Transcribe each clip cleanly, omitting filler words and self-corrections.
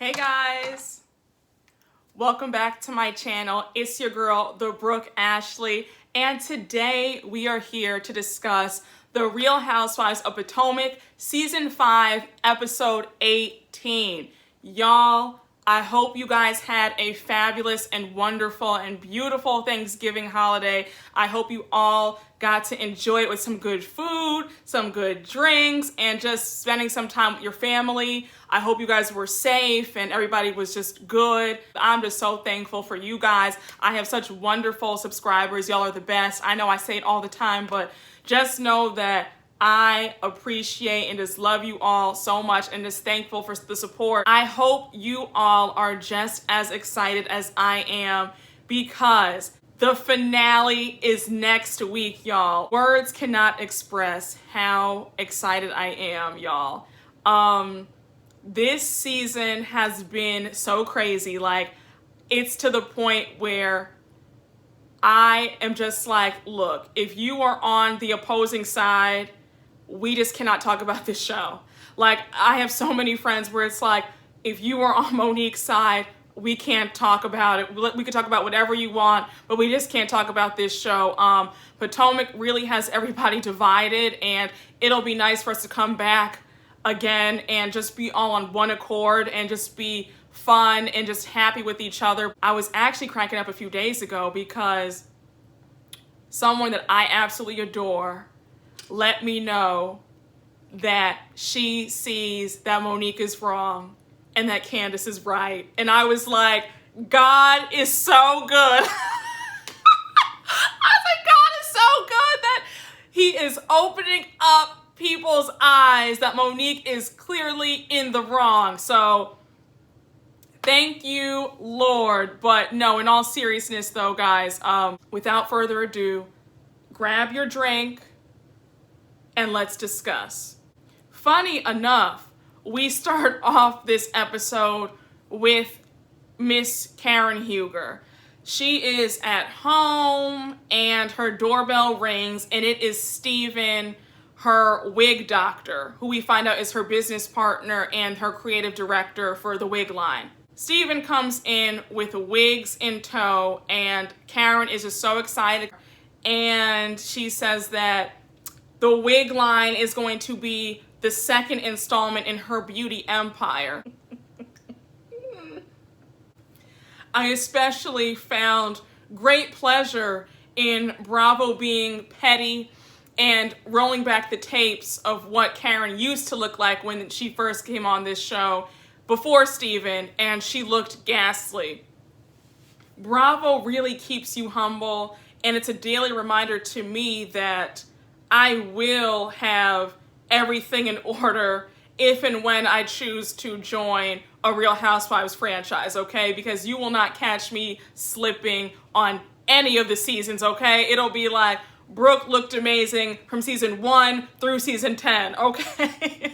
Hey guys, welcome back to my channel. It's your girl, the Brooke Ashley, and today we are here to discuss the Real Housewives of Potomac Season 5, Episode 18. Y'all, I hope you guys had a fabulous and wonderful and beautiful Thanksgiving holiday. I hope you all got to enjoy it with some good food, some good drinks, and just spending some time with your family. I hope you guys were safe and everybody was just good. I'm just so thankful for you guys. I have such wonderful subscribers. Y'all are the best. I know I say it all the time, but just know that I appreciate and just love you all so much and just thankful for the support. I hope you all are just as excited as I am because the finale is next week, y'all. Words cannot express how excited I am, y'all. This season has been so crazy. Like, it's to the point where I am just like, look, if you are on the opposing side, we just cannot talk about this show. Like, I have so many friends where it's like, if you are on Monique's side, we can't talk about it. We can talk about whatever you want, but we just can't talk about this show. Potomac really has everybody divided, and it'll be nice for us to come back again and just be all on one accord and just be fun and just happy with each other. I was actually cracking up a few days ago because someone that I absolutely adore let me know that she sees that Monique is wrong and that Candiace is right. And I was like, God is so good. I was like, God is so good that he is opening up people's eyes that Monique is clearly in the wrong. So thank you, Lord. But no, in all seriousness though, guys, without further ado, grab your drink and let's discuss. Funny enough, we start off this episode with Miss Karen Huger. She is at home and her doorbell rings and it is Steven, her wig doctor, who we find out is her business partner and her creative director for the wig line. Steven comes in with wigs in tow and Karen is just so excited, and she says that the wig line is going to be the second installment in her beauty empire. I especially found great pleasure in Bravo being petty and rolling back the tapes of what Karen used to look like when she first came on this show before Steven, and she looked ghastly. Bravo really keeps you humble, and it's a daily reminder to me that I will have everything in order if and when I choose to join a Real Housewives franchise, okay? Because you will not catch me slipping on any of the seasons, okay? It'll be like, Brooke looked amazing from season 1 through season 10, okay?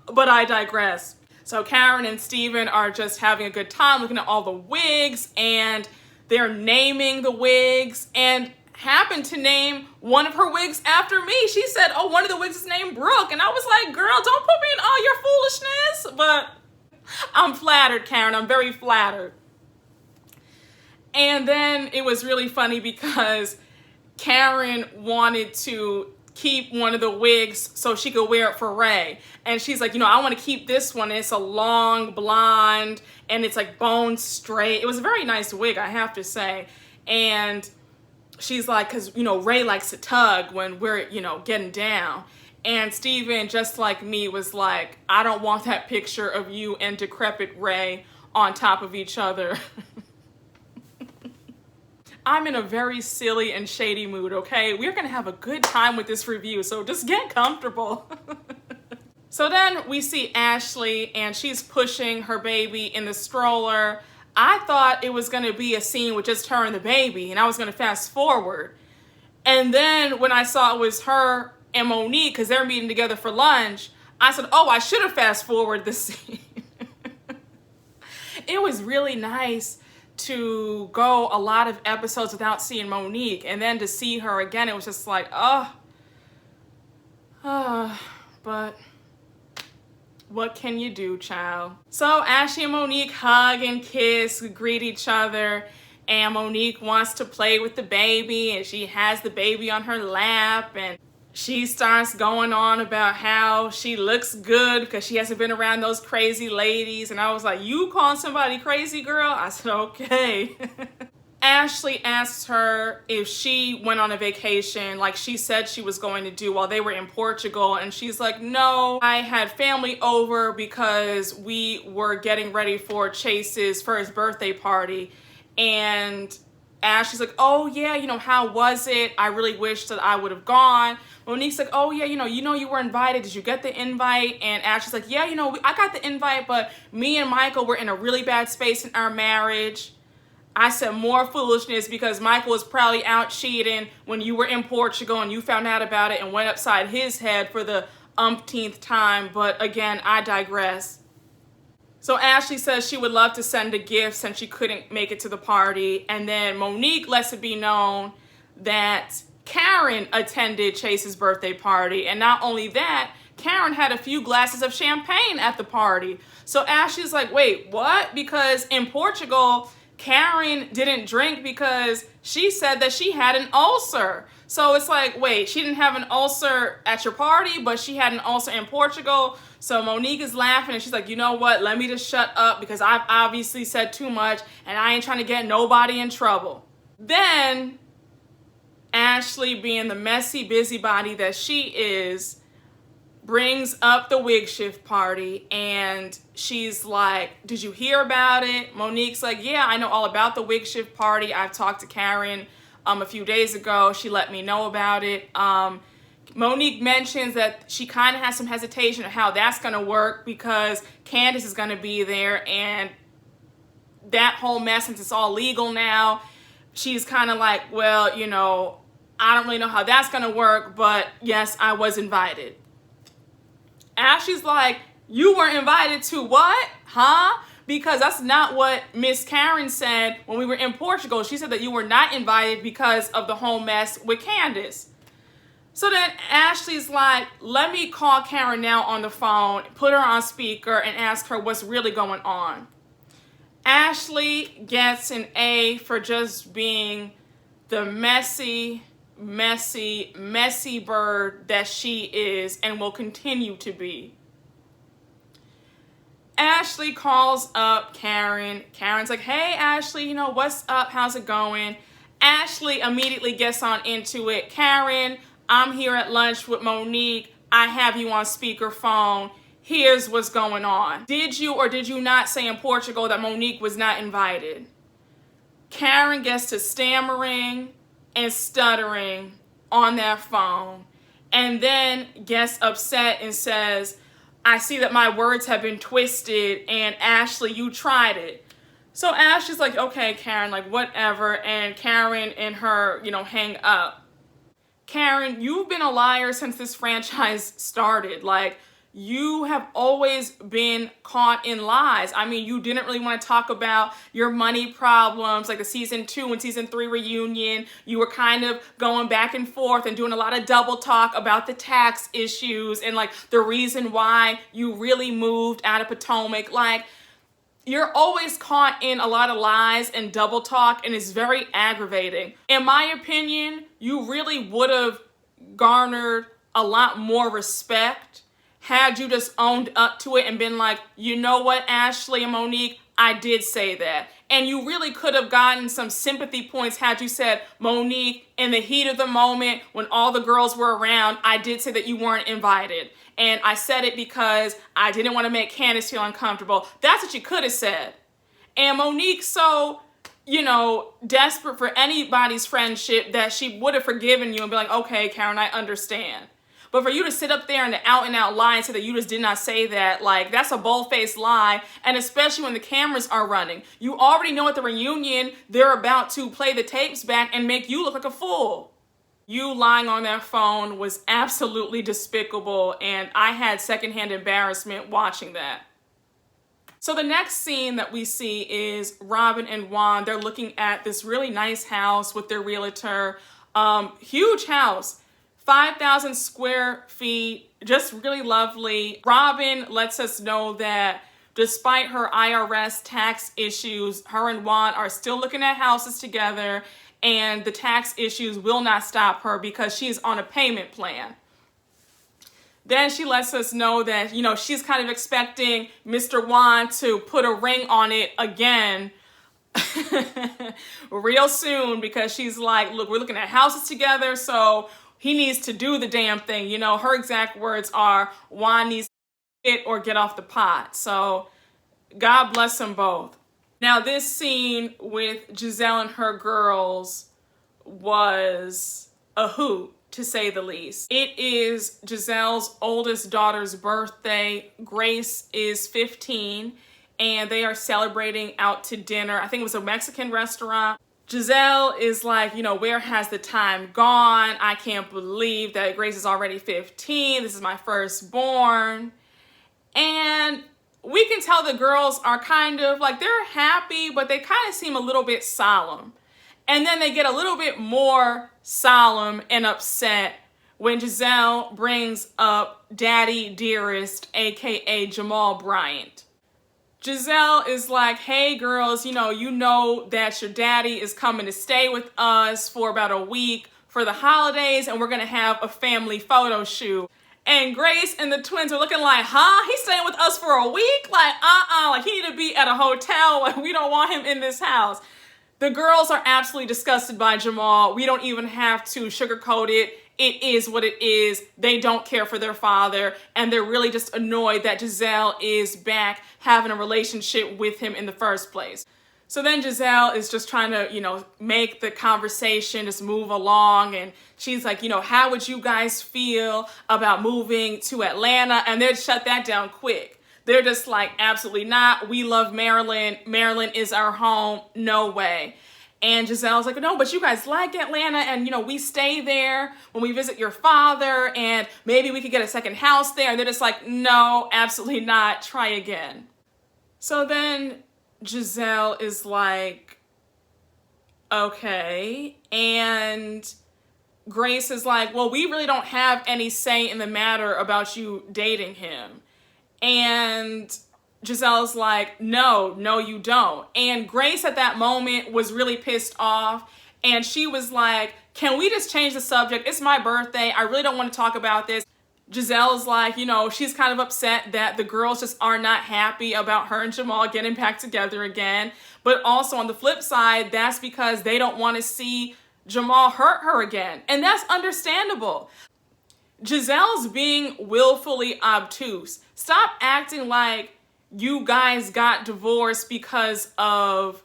But I digress. So Karen and Steven are just having a good time looking at all the wigs, and they're naming the wigs, and happened to name one of her wigs after me. She said, oh, one of the wigs is named Brooke. And I was like, girl, don't put me in all your foolishness. But I'm flattered, Karen. I'm very flattered. And then it was really funny because Karen wanted to keep one of the wigs so she could wear it for Ray. And she's like, you know, I want to keep this one. It's a long blonde and it's like bone straight. It was a very nice wig, I have to say. And she's like, because, you know, Ray likes to tug when we're, you know, getting down. And Steven, just like me, was like, I don't want that picture of you and decrepit Ray on top of each other. I'm in a very silly and shady mood, okay? We're gonna have a good time with this review, so just get comfortable. So then we see Ashley, and she's pushing her baby in the stroller. I thought it was gonna be a scene with just her and the baby, and I was gonna fast forward. And then when I saw it was her and Monique, because they're meeting together for lunch, I said, oh, I should have fast forwarded the scene. It was really nice to go a lot of episodes without seeing Monique, and then to see her again, it was just like, but What can you do, child? So Ashley and Monique hug and kiss, greet each other, and Monique wants to play with the baby, and she has the baby on her lap, and she starts going on about how she looks good because she hasn't been around those crazy ladies. And I was like, you calling somebody crazy, girl? I said, okay. Ashley asked her if she went on a vacation like she said she was going to do while they were in Portugal. And she's like, no, I had family over because we were getting ready for Chase's first birthday party. And Ashley's like, oh yeah, how was it? I really wish that I would have gone. Monique's like, oh yeah, you were invited. Did you get the invite? And Ashley's like, yeah, I got the invite, but me and Michael were in a really bad space in our marriage. I said more foolishness because Michael was probably out cheating when you were in Portugal and you found out about it and went upside his head for the umpteenth time. But again, I digress. So Ashley says she would love to send a gift since she couldn't make it to the party. And then Monique lets it be known that Karen attended Chase's birthday party. And not only that, Karen had a few glasses of champagne at the party. So Ashley's like, wait, what? Because in Portugal, Karen didn't drink because she said that she had an ulcer. So it's like, wait, she didn't have an ulcer at your party, but she had an ulcer in Portugal. So Monique is laughing and she's like, you know what? Let me just shut up because I've obviously said too much and I ain't trying to get nobody in trouble. Then Ashley, being the messy busybody that she is, brings up the wig shift party and she's like, did you hear about it? Monique's like, yeah, I know all about the wig shift party. I've talked to Karen a few days ago. She let me know about it. Monique mentions that she kind of has some hesitation of how that's going to work because Candiace is going to be there, and that whole mess, since it's all legal now, she's kind of like, well, I don't really know how that's going to work, but yes, I was invited. Ashley's like, you were invited to what? Huh? Because that's not what Miss Karen said when we were in Portugal. She said that you were not invited because of the whole mess with Candiace. So then Ashley's like, let me call Karen now on the phone, put her on speaker, and ask her what's really going on. Ashley gets an A for just being the messy, messy, messy bird that she is and will continue to be. Ashley calls up Karen. Karen's like, hey, Ashley, what's up? How's it going? Ashley immediately gets on into it. Karen, I'm here at lunch with Monique. I have you on speakerphone. Here's what's going on. Did you or did you not say in Portugal that Monique was not invited? Karen gets to stammering and stuttering on that phone and then gets upset and says, I see that my words have been twisted and Ashley, you tried it. So Ashley's like, okay, Karen, like whatever. And Karen and her, hang up. Karen, you've been a liar since this franchise started. Like, you have always been caught in lies. I mean, you didn't really want to talk about your money problems, like the season 2 and season 3 reunion. You were kind of going back and forth and doing a lot of double talk about the tax issues and like the reason why you really moved out of Potomac. Like, you're always caught in a lot of lies and double talk, and it's very aggravating. In my opinion, you really would have garnered a lot more respect had you just owned up to it and been like, you know what, Ashley and Monique, I did say that. And you really could have gotten some sympathy points had you said, Monique, in the heat of the moment when all the girls were around, I did say that you weren't invited. And I said it because I didn't want to make Candiace feel uncomfortable. That's what you could have said. And Monique's so, desperate for anybody's friendship that she would have forgiven you and be like, okay, Karen, I understand. But for you to sit up there and out and out lie and say that you just did not say that, like, that's a bold-faced lie. And especially when the cameras are running. You already know at the reunion, they're about to play the tapes back and make you look like a fool. You lying on that phone was absolutely despicable, and I had secondhand embarrassment watching that. So the next scene that we see is Robin and Juan. They're looking at this really nice house with their realtor. Huge house, 5,000 square feet, Just really lovely. Robin lets us know that despite her IRS tax issues, her and Juan are still looking at houses together, and the tax issues will not stop her because she's on a payment plan. Then she lets us know that, you know, she's kind of expecting Mr. Juan to put a ring on it again real soon, because she's like, look, we're looking at houses together, so he needs to do the damn thing. You know, her exact words are, Juan needs to get or get off the pot. So God bless them both. Now, this scene with Gizelle and her girls was a hoot, to say the least. It is Gizelle's oldest daughter's birthday. Grace is 15, and they are celebrating out to dinner. I think it was a Mexican restaurant. Gizelle is like, you know, where has the time gone? I can't believe that Grace is already 15. This is my firstborn. And we can tell the girls are kind of like, they're happy, but they kind of seem a little bit solemn. And then they get a little bit more solemn and upset when Gizelle brings up Daddy Dearest, aka Jamal Bryant. Gizelle is like, hey girls, you know that your daddy is coming to stay with us for about a week for the holidays, and we're gonna have a family photo shoot. And Grace and the twins are looking like, huh? He's staying with us for a week? Like, like he need to be at a hotel. Like, we don't want him in this house. The girls are absolutely disgusted by Jamal. We don't even have to sugarcoat it. It is what it is. They don't care for their father, and they're really just annoyed that Gizelle is back having a relationship with him in the first place. So then Gizelle is just trying to, make the conversation just move along, and she's like, how would you guys feel about moving to Atlanta? And they'd shut that down quick. They're just like, absolutely not. We love Maryland. Maryland is our home. No way. And Gizelle's like, no, but you guys like Atlanta, and, we stay there when we visit your father, and maybe we could get a second house there. And they're just like, no, absolutely not. Try again. So then Gizelle is like, okay. And Grace is like, well, we really don't have any say in the matter about you dating him. And Gizelle's like, no, you don't. And Grace at that moment was really pissed off. And she was like, can we just change the subject? It's my birthday. I really don't want to talk about this. Gizelle's like, she's kind of upset that the girls just are not happy about her and Jamal getting back together again. But also on the flip side, that's because they don't want to see Jamal hurt her again. And that's understandable. Gizelle's being willfully obtuse. Stop acting like you guys got divorced because of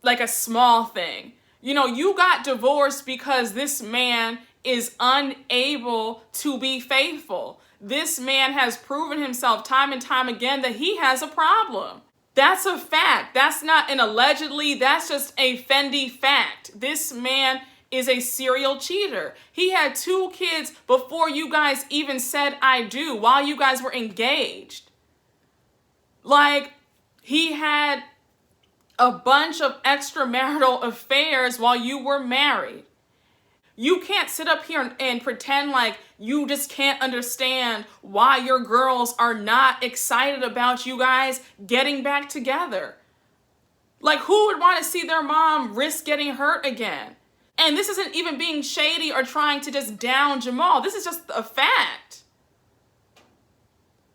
like a small thing. You got divorced because this man is unable to be faithful. This man has proven himself time and time again that he has a problem. That's a fact. That's not an allegedly, that's just a Fendi fact. This man is a serial cheater. He had 2 kids before you guys even said I do, while you guys were engaged. Like, he had a bunch of extramarital affairs while you were married. You can't sit up here and pretend like you just can't understand why your girls are not excited about you guys getting back together. Like, who would want to see their mom risk getting hurt again? And this isn't even being shady or trying to just down Jamal. This is just a fact.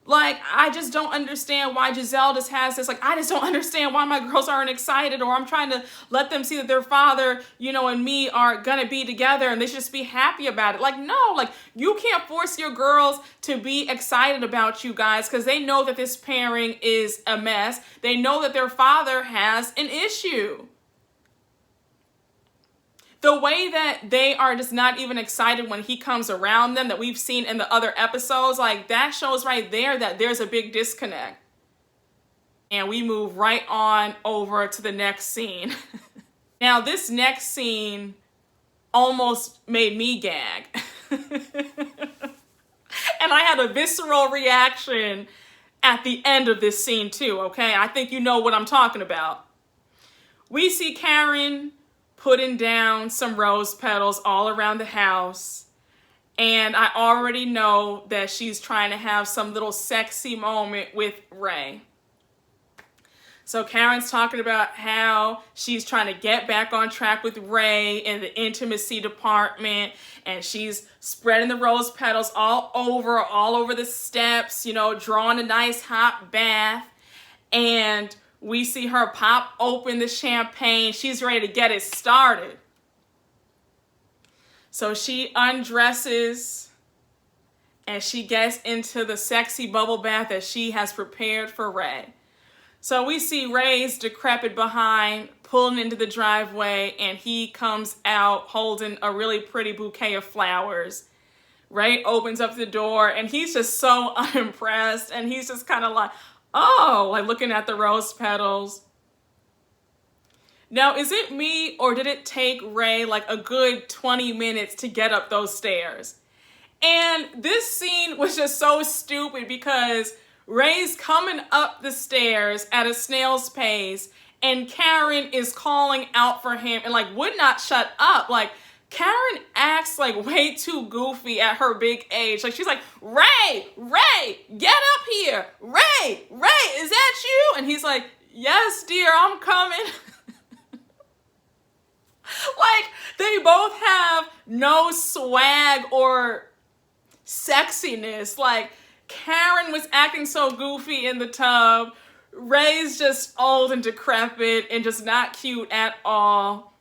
Like, I just don't understand why Gizelle just has this, like, I just don't understand why my girls aren't excited, or I'm trying to let them see that their father, and me are gonna be together and they should just be happy about it. Like, no, like, you can't force your girls to be excited about you guys because they know that this pairing is a mess. They know that their father has an issue. The way that they are just not even excited when he comes around them, that we've seen in the other episodes, like, that shows right there that there's a big disconnect. And we move right on over to the next scene. Now, this next scene almost made me gag. And I had a visceral reaction at the end of this scene too, okay? I think you know what I'm talking about. We see Karen putting down some rose petals all around the house. And I already know that she's trying to have some little sexy moment with Ray. So Karen's talking about how she's trying to get back on track with Ray in the intimacy department, and she's spreading the rose petals all over the steps, you know, drawing a nice hot bath. And we see her pop open the champagne. She's ready to get it started. So she undresses and she gets into the sexy bubble bath that she has prepared for Ray. So we see Ray's decrepit behind pulling into the driveway, and he comes out holding a really pretty bouquet of flowers. Ray opens up the door, and he's just so unimpressed, and he's just kind of like, oh, like looking at the rose petals. Now, is it me, or did it take Ray like a good 20 minutes to get up those stairs? And this scene was just so stupid because Ray's coming up the stairs at a snail's pace, and Karen is calling out for him and like would not shut up. Like, Karen acts like way too goofy at her big age. Like, she's like, Ray, get up here. Ray, is that you? And he's like, yes, dear, I'm coming. Like, they both have no swag or sexiness. Like, Karen was acting so goofy in the tub. Ray's just old and decrepit and just not cute at all.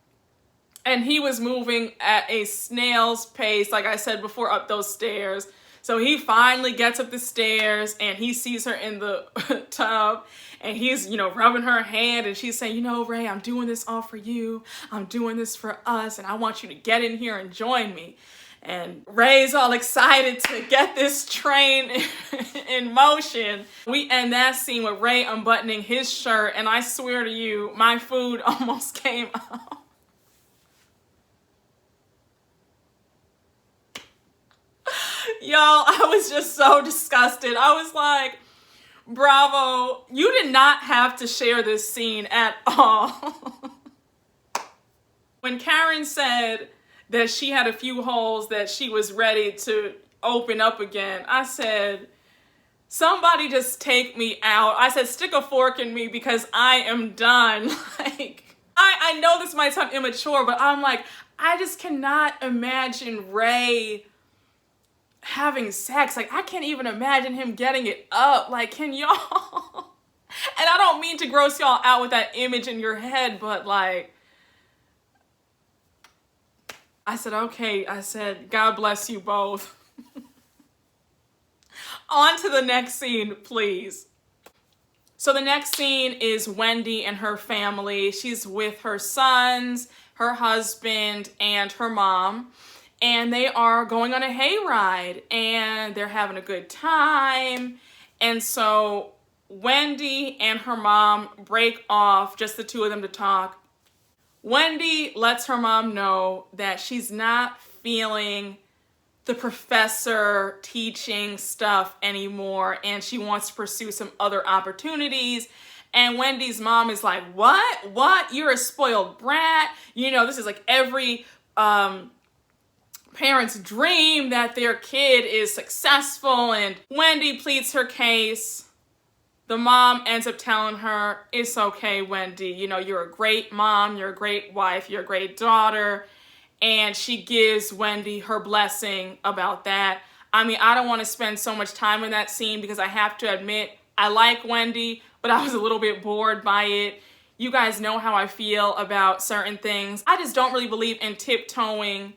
And he was moving at a snail's pace, like I said before, up those stairs. So he finally gets up the stairs and he sees her in the tub, and he's, you know, rubbing her hand, and she's saying, you know, Ray, I'm doing this all for you. I'm doing this for us, and I want you to get in here and join me. And Ray's all excited to get this train in motion. We end that scene with Ray unbuttoning his shirt, and I swear to you, my food almost came out. Y'all, I was just so disgusted. I was like, bravo, you did not have to share this scene at all. When Karen said that she had a few holes that she was ready to open up again, I said, somebody just take me out. I said, stick a fork in me because I am done. Like, I know this might sound immature, but I'm like, I just cannot imagine Ray having sex. Like, I can't even imagine him getting it up. Like, can y'all? And I don't mean to gross y'all out with that image in your head, but like, I said, okay. I said, God bless you both. On to the next scene, please. So the next scene is Wendy and her family. She's with her sons, her husband, and her mom. And they are going on a hayride, and they're having a good time. And so Wendy and her mom break off, just the two of them, to talk. Wendy lets her mom know that she's not feeling the professor teaching stuff anymore, and she wants to pursue some other opportunities. And Wendy's mom is like, what? You're a spoiled brat. You know, this is like every parent's dream that their kid is successful. And Wendy pleads her case. The mom ends up telling her, it's okay, Wendy. You know, you're a great mom, you're a great wife, you're a great daughter. And she gives Wendy her blessing about that. I mean, I don't want to spend so much time in that scene because I have to admit, I like Wendy, but I was a little bit bored by it. You guys know how I feel about certain things. I just don't really believe in tiptoeing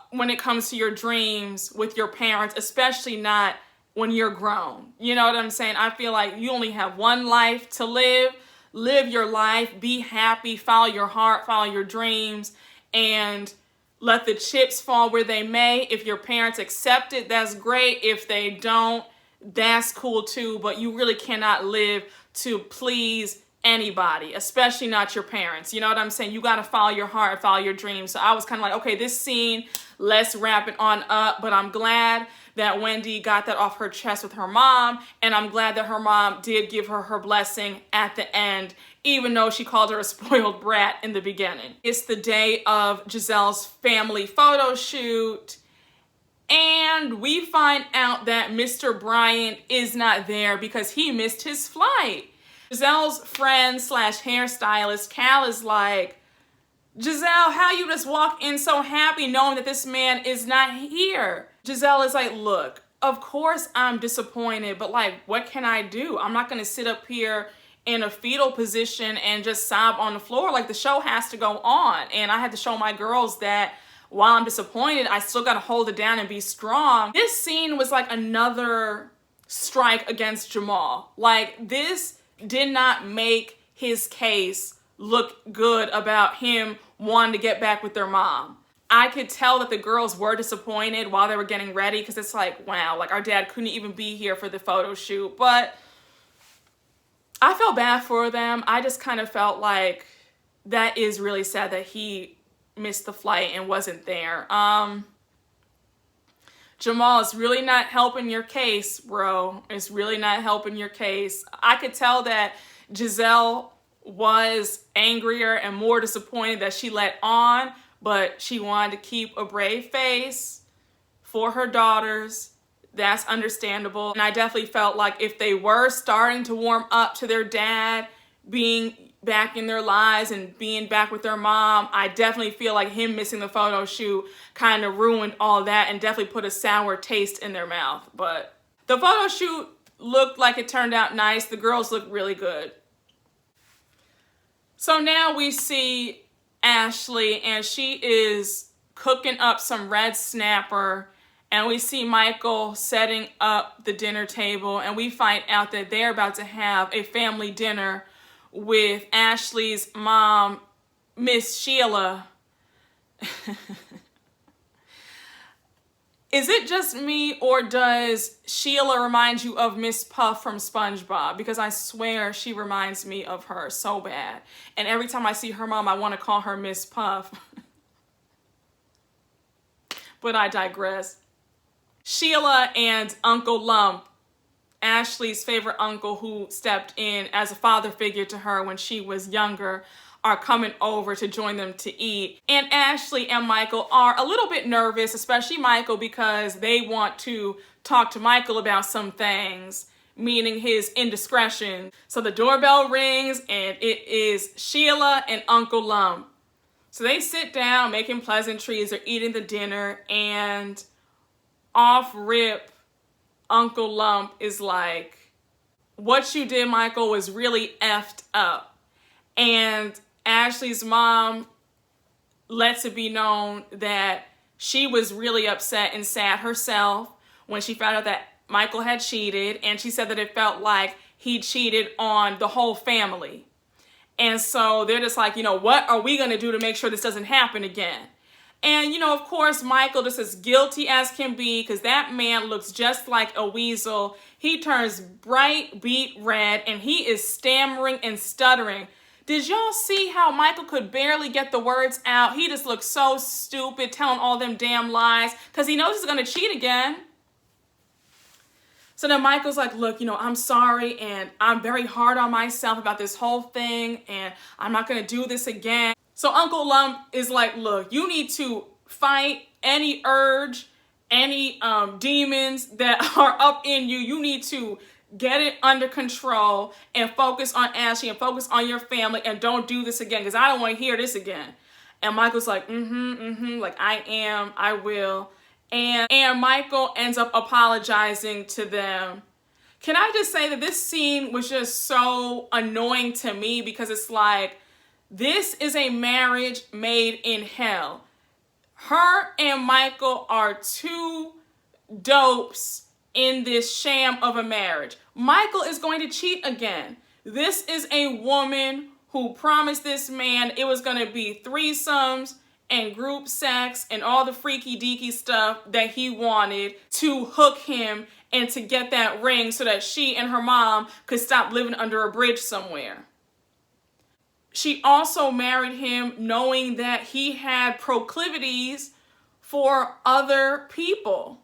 when it comes to your dreams with your parents, especially not when you're grown. You know what I'm saying? I feel like you only have one life to live. Live your life, be happy, follow your heart, follow your dreams, and let the chips fall where they may. If your parents accept it, that's great. If they don't, that's cool too. But you really cannot live to please anybody, especially not your parents. You know what I'm saying? You got to follow your heart and follow your dreams. So I was kind of like, okay, this scene, let's wrap it on up. But I'm glad that Wendy got that off her chest with her mom, and I'm glad that her mom did give her her blessing at the end, even though she called her a spoiled brat in the beginning. It's the day of Gizelle's family photo shoot, and we find out that Mr. Bryant is not there because he missed his flight. Gizelle's friend slash hairstylist, Cal, is like, Gizelle, how you just walk in so happy knowing that this man is not here? Gizelle is like, look, of course I'm disappointed, but like, what can I do? I'm not gonna sit up here in a fetal position and just sob on the floor. Like, the show has to go on. And I had to show my girls that while I'm disappointed, I still gotta hold it down and be strong. This scene was like another strike against Jamal. Like, this did not make his case look good about him wanting to get back with their mom. I could tell that the girls were disappointed while they were getting ready, because it's like, wow, like our dad couldn't even be here for the photo shoot. But I felt bad for them. I just kind of felt like that is really sad that he missed the flight and wasn't there. Jamal, it's really not helping your case, bro. It's really not helping your case. I could tell that Gizelle was angrier and more disappointed that she let on, but she wanted to keep a brave face for her daughters. That's understandable. And I definitely felt like if they were starting to warm up to their dad being back in their lives and being back with their mom, I definitely feel like him missing the photo shoot kind of ruined all that and definitely put a sour taste in their mouth. But the photo shoot looked like it turned out nice. The girls looked really good. So now we see Ashley, and she is cooking up some red snapper, and we see Michael setting up the dinner table, and we find out that they're about to have a family dinner with Ashley's mom, Miss Sheila. Is it just me, or does Sheila remind you of Miss Puff from SpongeBob? Because I swear she reminds me of her so bad. And every time I see her mom, I want to call her Miss Puff. But I digress. Sheila and Uncle Lump, Ashley's favorite uncle who stepped in as a father figure to her when she was younger, are coming over to join them to eat. And Ashley and Michael are a little bit nervous, especially Michael, because they want to talk to Michael about some things, meaning his indiscretion. So the doorbell rings, and it is Sheila and Uncle Lump. So they sit down, making pleasantries, they're eating the dinner, and off rip, Uncle Lump is like, what you did, Michael, was really effed up. And Ashley's mom lets it be known that she was really upset and sad herself when she found out that Michael had cheated, and she said that it felt like he cheated on the whole family. And so they're just like, you know, what are we going to do to make sure this doesn't happen again? And, you know, of course, Michael just as guilty as can be, because that man looks just like a weasel. He turns bright beet red, and he is stammering and stuttering. Did y'all see how Michael could barely get the words out? He just looks so stupid, telling all them damn lies, because he knows he's going to cheat again. So then Michael's like, look, you know, I'm sorry, and I'm very hard on myself about this whole thing, and I'm not going to do this again. So Uncle Lump is like, look, you need to fight any urge, any demons that are up in you. You need to get it under control and focus on Ashley and focus on your family, and don't do this again, because I don't want to hear this again. And Michael's like, like I will. And Michael ends up apologizing to them. Can I just say that this scene was just so annoying to me, because it's like, this is a marriage made in hell. Her and Michael are two dopes in this sham of a marriage. Michael is going to cheat again. This is a woman who promised this man it was going to be threesomes and group sex and all the freaky deaky stuff that he wanted to hook him and to get that ring so that she and her mom could stop living under a bridge somewhere. She also married him knowing that he had proclivities for other people.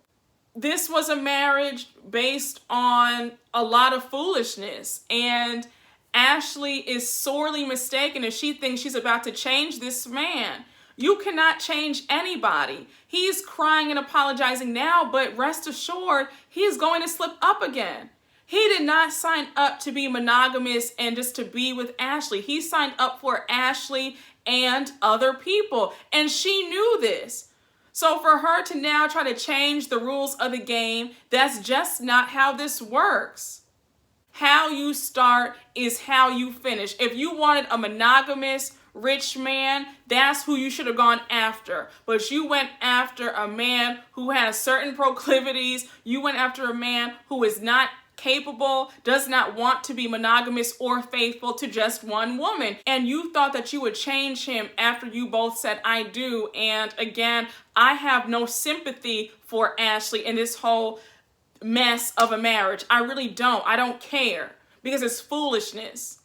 this was a marriage based on a lot of foolishness. And Ashley is sorely mistaken if she thinks she's about to change this man. You cannot change anybody. He's crying and apologizing now, but rest assured, he's going to slip up again. He did not sign up to be monogamous and just to be with Ashley. He signed up for Ashley and other people, and she knew this. So for her to now try to change the rules of the game, that's just not how this works. How you start is how you finish. If you wanted a monogamous, rich man, that's who you should have gone after. But you went after a man who has certain proclivities. You went after a man who is not capable, does not want to be monogamous or faithful to just one woman. And you thought that you would change him after you both said, I do. And again, I have no sympathy for Ashley in this whole mess of a marriage. I really don't. I don't care because it's foolishness.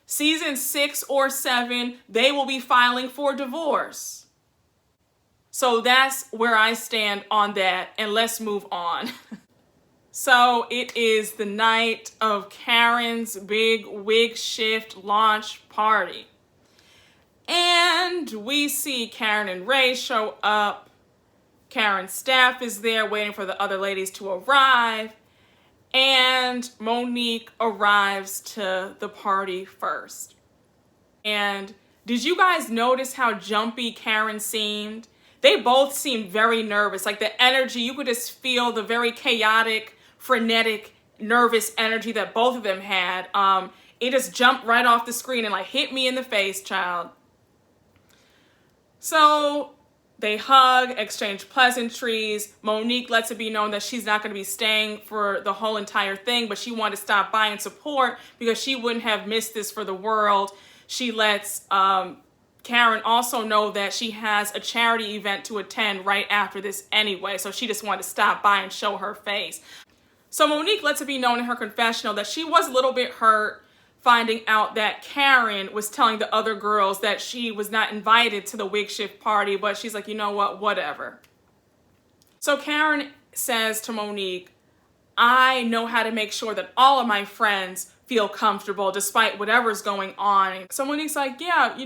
Season 6 or 7, they will be filing for divorce. So that's where I stand on that. And let's move on. So it is the night of Karen's big wig shift launch party. And we see Karen and Ray show up. Karen's staff is there waiting for the other ladies to arrive. And Monique arrives to the party first. And did you guys notice how jumpy Karen seemed? They both seemed very nervous. Like the energy, you could just feel the very chaotic, frenetic, nervous energy that both of them had. It just jumped right off the screen and like hit me in the face, child. So they hug, exchange pleasantries. Monique lets it be known that she's not going to be staying for the whole entire thing, but she wanted to stop by and support because she wouldn't have missed this for the world. She lets Karen also know that she has a charity event to attend right after this anyway, so she just wanted to stop by and show her face. So Monique lets it be known in her confessional that she was a little bit hurt finding out that Karen was telling the other girls that she was not invited to the wig shift party, but she's like, you know what, whatever. So Karen says to Monique, I know how to make sure that all of my friends feel comfortable despite whatever's going on. So Monique's like, yeah,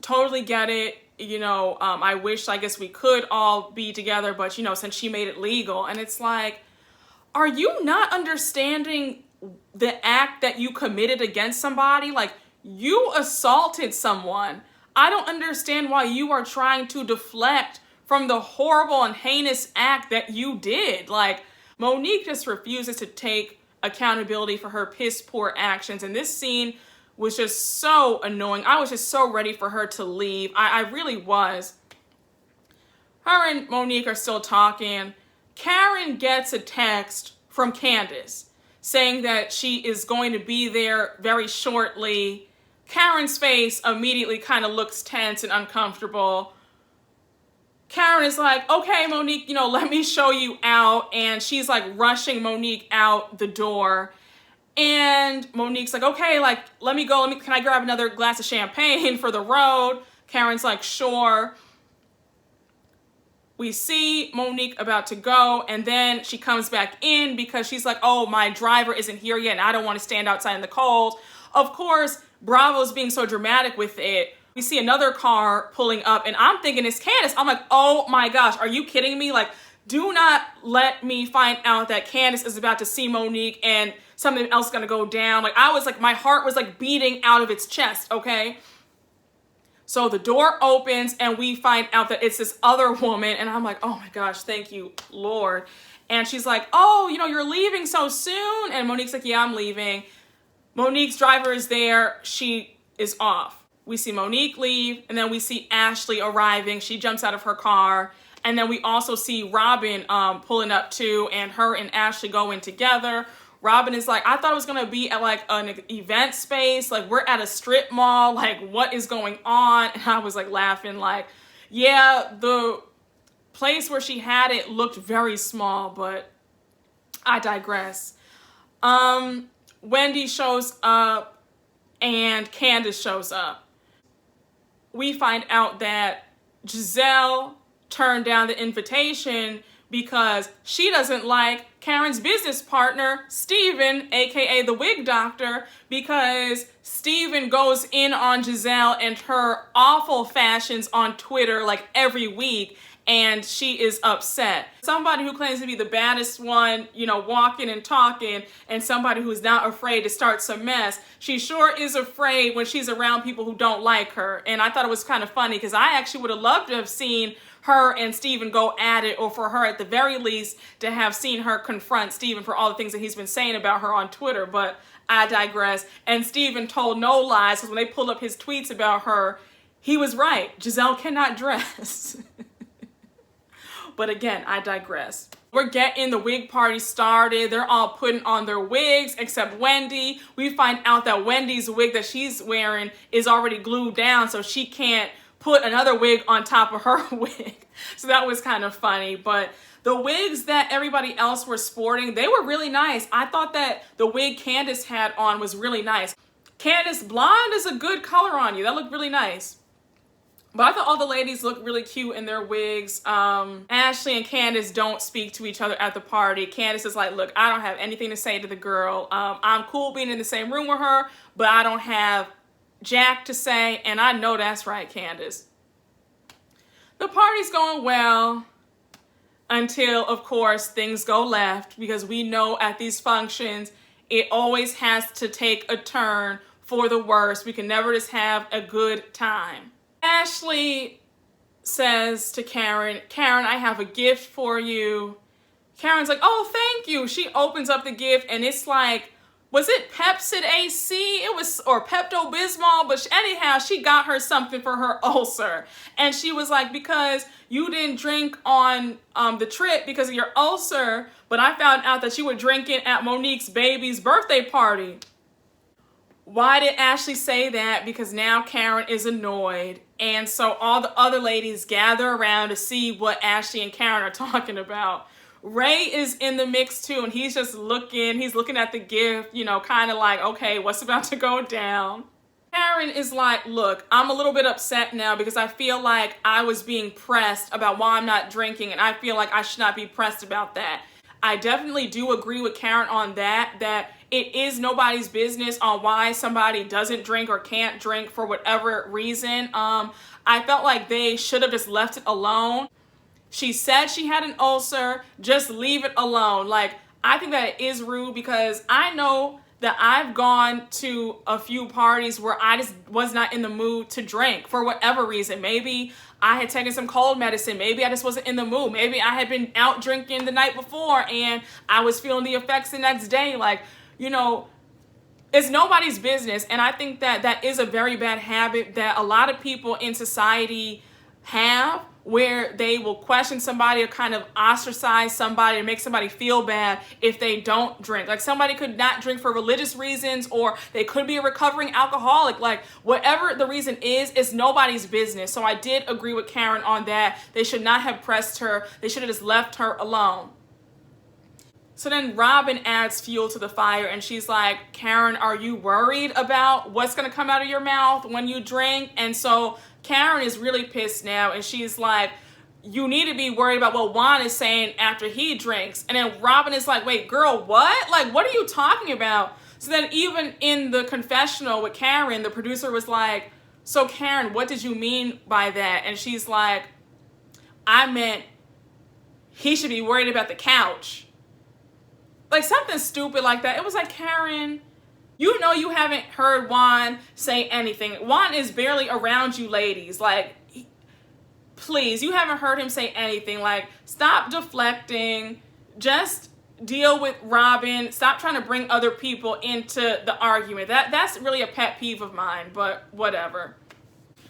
totally get it. I wish, I guess we could all be together, but, since she made it legal. And it's like, are you not understanding the act that you committed against somebody? Like, you assaulted someone. I don't understand why you are trying to deflect from the horrible and heinous act that you did. Like, Monique just refuses to take accountability for her piss poor actions. And this scene was just so annoying. I was just so ready for her to leave. I really was. Her and Monique are still talking. Karen gets a text from Candiace saying that she is going to be there very shortly. Karen's face immediately kind of looks tense and uncomfortable. Karen is like, okay, Monique, let me show you out. And she's like rushing Monique out the door. And Monique's like, okay, like, let me go. Can I grab another glass of champagne for the road? Karen's like, sure. We see Monique about to go, and then she comes back in because she's like, oh, my driver isn't here yet, and I don't want to stand outside in the cold. Of course, Bravo's being so dramatic with it. We see another car pulling up, and I'm thinking it's Candiace. I'm like, oh my gosh, are you kidding me? Like, do not let me find out that Candiace is about to see Monique and something else is going to go down. Like, I was like, my heart was like beating out of its chest, okay? So the door opens and we find out that it's this other woman, and I'm like, oh my gosh, thank you, Lord. And she's like, oh, you're leaving so soon? And Monique's like, yeah, I'm leaving. Monique's driver is there. She is off. We see Monique leave, and then we see Ashley arriving. She jumps out of her car. And then we also see Robin pulling up too, and her and Ashley go in together. Robin is like, I thought it was going to be at like an event space. Like, we're at a strip mall. Like, what is going on? And I was like laughing like, yeah, the place where she had it looked very small, but I digress. Wendy shows up and Candiace shows up. We find out that Gizelle turned down the invitation because she doesn't like Karen's business partner, Steven, aka the wig doctor, because Steven goes in on Gizelle and her awful fashions on Twitter like every week, and she is upset. Somebody who claims to be the baddest one, you know, walking and talking, and somebody who's not afraid to start some mess, she sure is afraid when she's around people who don't like her. And I thought it was kind of funny because I actually would have loved to have seen her and Steven go at it, or for her at the very least to have seen her confront Steven for all the things that he's been saying about her on Twitter, but I digress. And Steven told no lies, because when they pulled up his tweets about her, he was right. Gizelle cannot dress. But again, I digress. We're getting the wig party started. They're all putting on their wigs except Wendy. We find out that Wendy's wig that she's wearing is already glued down, so she can't put another wig on top of her wig. So that was kind of funny. But the wigs that everybody else were sporting, they were really nice. I thought that the wig Candiace had on was really nice. Candiace, blonde is a good color on you. That looked really nice. But I thought all the ladies looked really cute in their wigs. Ashley and Candiace don't speak to each other at the party. Candiace is like, look, I don't have anything to say to the girl. I'm cool being in the same room with her, but I don't have jack to say, and I know that's right, Candiace. The party's going well until, of course, things go left, because we know at these functions, it always has to take a turn for the worse. We can never just have a good time. Ashley says to Karen, Karen, I have a gift for you. Karen's like, oh, thank you. She opens up the gift, and it's like, was it Pepsid AC? It was, or Pepto-Bismol, but anyhow, she got her something for her ulcer. And she was like, because you didn't drink on the trip because of your ulcer, but I found out that you were drinking at Monique's baby's birthday party. Why did Ashley say that? Because now Karen is annoyed. And so all the other ladies gather around to see what Ashley and Karen are talking about. Ray is in the mix too, and he's just looking. He's looking at the gift, you know, kind of like, okay, what's about to go down? Karen is like, look, I'm a little bit upset now because I feel like I was being pressed about why I'm not drinking, and I feel like I should not be pressed about that. I definitely do agree with Karen on that it is nobody's business on why somebody doesn't drink or can't drink for whatever reason. I felt like they should have just left it alone. She said she had an ulcer, just leave it alone. Like, I think that it is rude, because I know that I've gone to a few parties where I just was not in the mood to drink for whatever reason. Maybe I had taken some cold medicine. Maybe I just wasn't in the mood. Maybe I had been out drinking the night before and I was feeling the effects the next day. Like, you know, it's nobody's business. And I think that that is a very bad habit that a lot of people in society have, where they will question somebody or kind of ostracize somebody and make somebody feel bad if they don't drink. Like, somebody could not drink for religious reasons, or they could be a recovering alcoholic. Like, whatever the reason is, it's nobody's business. So I did agree with Karen on that. They should not have pressed her. They should have just left her alone. So then Robin adds fuel to the fire, and she's like, Karen, are you worried about what's going to come out of your mouth when you drink? And so Karen is really pissed now, and she's like, you need to be worried about what Juan is saying after he drinks. And then Robin is like, wait, girl, what? Like, what are you talking about? So then even in the confessional with Karen, the producer was like, so Karen, what did you mean by that? And she's like, I meant he should be worried about the couch. Like, something stupid like that. It was like, Karen, you know you haven't heard Juan say anything. Juan is barely around you ladies. Like, please, you haven't heard him say anything. Like, stop deflecting. Just deal with Robin. Stop trying to bring other people into the argument. That's really a pet peeve of mine, but whatever.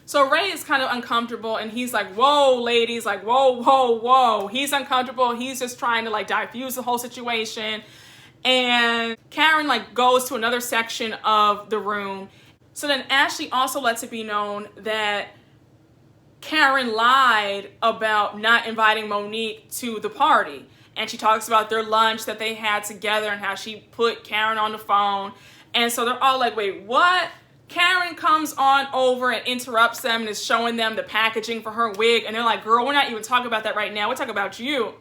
So Ray is kind of uncomfortable, and he's like, whoa, ladies, like, whoa, whoa, whoa. He's uncomfortable. He's just trying to, like, diffuse the whole situation. And Karen, like, goes to another section of the room. So then Ashley also lets it be known that Karen lied about not inviting Monique to the party. And she talks about their lunch that they had together and how she put Karen on the phone. And so they're all like, wait, what? Karen comes on over and interrupts them and is showing them the packaging for her wig. And they're like, girl, we're not even talking about that right now. We're talking about you.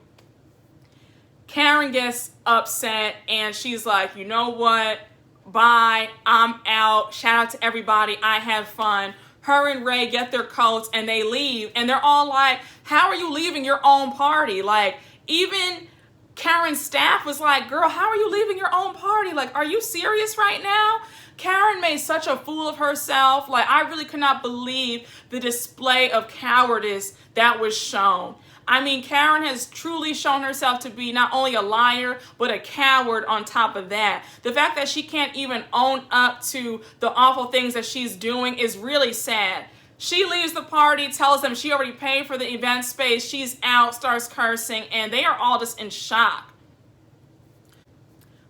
Karen gets upset and she's like, you know what? Bye. I'm out. Shout out to everybody. I had fun. Her and Ray get their coats and they leave. And they're all like, how are you leaving your own party? Like, even Karen's staff was like, girl, how are you leaving your own party? Like, are you serious right now? Karen made such a fool of herself. Like, I really could not believe the display of cowardice that was shown. I mean, Karen has truly shown herself to be not only a liar, but a coward on top of that. The fact that she can't even own up to the awful things that she's doing is really sad. She leaves the party, tells them she already paid for the event space, she's out, starts cursing, and they are all just in shock.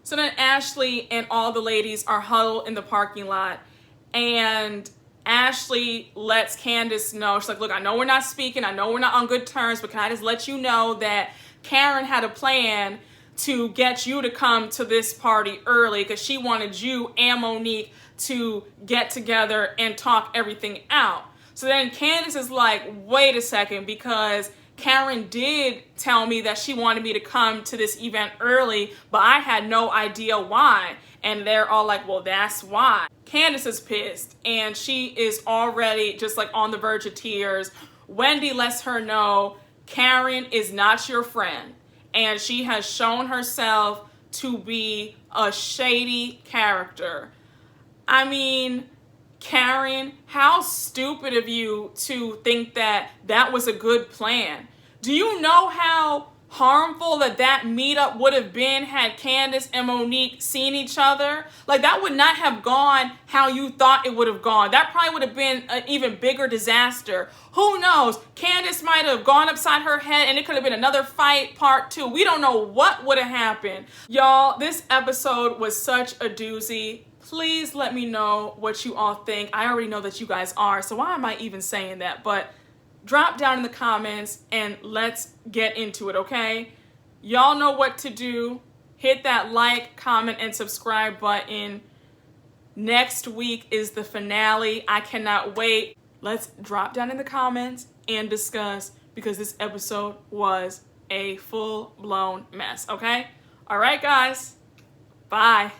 So then Ashley and all the ladies are huddled in the parking lot, and Ashley lets Candiace know, she's like, look, I know we're not speaking, I know we're not on good terms, but can I just let you know that Karen had a plan to get you to come to this party early because she wanted you and Monique to get together and talk everything out. So then Candiace is like, wait a second, because Karen did tell me that she wanted me to come to this event early, but I had no idea why. And they're all like, well, that's why. Candiace is pissed, and she is already just like on the verge of tears. Wendy lets her know Karen is not your friend, and she has shown herself to be a shady character. I mean, Karen, how stupid of you to think that that was a good plan. Do you know how harmful that meetup would have been had Candiace and Monique seen each other? Like, that would not have gone how you thought it would have gone. That probably would have been an even bigger disaster. Who knows? Candiace might have gone upside her head and it could have been another fight, part 2. We don't know what would have happened. Y'all, this episode was such a doozy. Please let me know what you all think. I already know that you guys are, so why am I even saying that? But drop down in the comments and let's get into it, okay? Y'all know what to do. Hit that like, comment, and subscribe button. Next week is the finale. I cannot wait. Let's drop down in the comments and discuss, because this episode was a full-blown mess, okay? All right, guys. Bye.